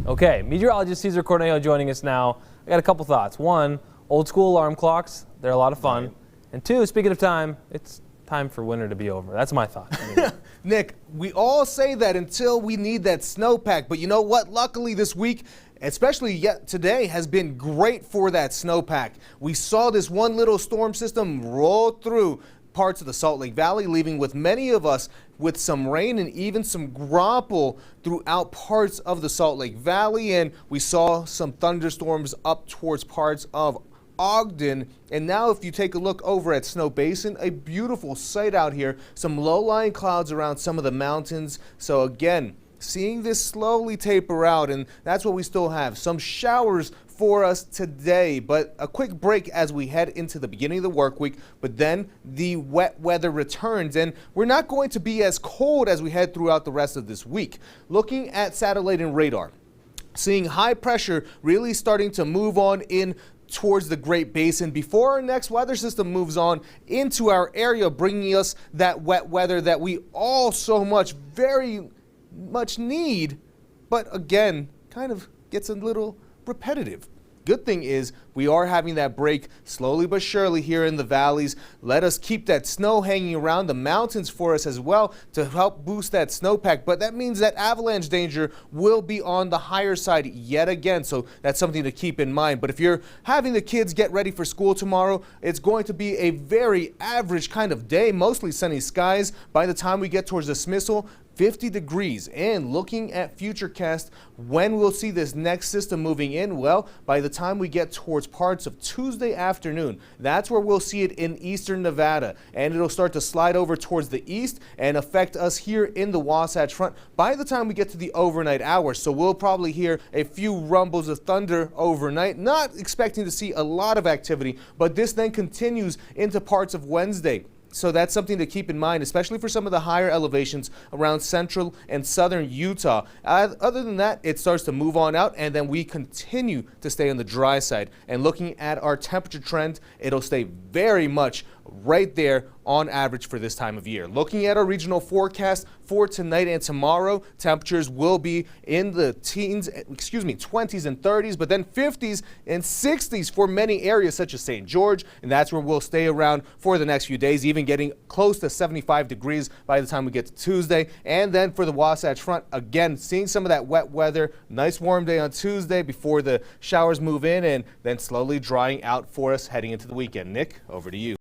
Okay, meteorologist Cesar Cornejo joining us now. I got a couple thoughts. One, old school alarm clocks, they're a lot of fun. Right. And two, speaking of time, it's time for winter to be over. That's my thought. Anyway. Nick, we all say that until we need that snowpack, but you know what? Luckily this week, especially yet today, has been great for that snowpack. We saw this one little storm system roll through parts of the Salt Lake Valley, leaving with many of us with some rain and even some graupel throughout parts of the Salt Lake Valley. And we saw some thunderstorms up towards parts of Ogden. And now if you take a look over at Snow Basin, a beautiful sight out here, some low-lying clouds around some of the mountains. So again, seeing this slowly taper out, and that's what we still have. Some showers for us today, but a quick break as we head into the beginning of the work week, but then the wet weather returns, and we're not going to be as cold as we head throughout the rest of this week. Looking at satellite and radar, seeing high pressure really starting to move on in towards the Great Basin before our next weather system moves on into our area, bringing us that wet weather that we all so much, very much need, but again, kind of gets a little repetitive. Good thing is we are having that break slowly but surely here in the valleys. Let us keep that snow hanging around the mountains for us as well to help boost that snowpack. But that means that avalanche danger will be on the higher side yet again. So that's something to keep in mind. But if you're having the kids get ready for school tomorrow, it's going to be a very average kind of day, mostly sunny skies. By the time we get towards dismissal, 50 degrees. And looking at Futurecast, when we'll see this next system moving in, well, by the time we get towards parts of Tuesday afternoon, that's where we'll see it in eastern Nevada, and it'll start to slide over towards the east and affect us here in the Wasatch Front by the time we get to the overnight hours. So we'll probably hear a few rumbles of thunder overnight, not expecting to see a lot of activity, but this then continues into parts of Wednesday. So that's something to keep in mind, especially for some of the higher elevations around central and southern Utah. Other than that, it starts to move on out, and then we continue to stay on the dry side. And looking at our temperature trend, it'll stay very much right there on average for this time of year. Looking at our regional forecast for tonight and tomorrow, temperatures will be in the 20s and 30s, but then 50s and 60s for many areas such as St. George, and that's where we'll stay around for the next few days, even getting close to 75 degrees by the time we get to Tuesday. And then for the Wasatch Front, again, seeing some of that wet weather, nice warm day on Tuesday before the showers move in, and then slowly drying out for us heading into the weekend. Nick, over to you.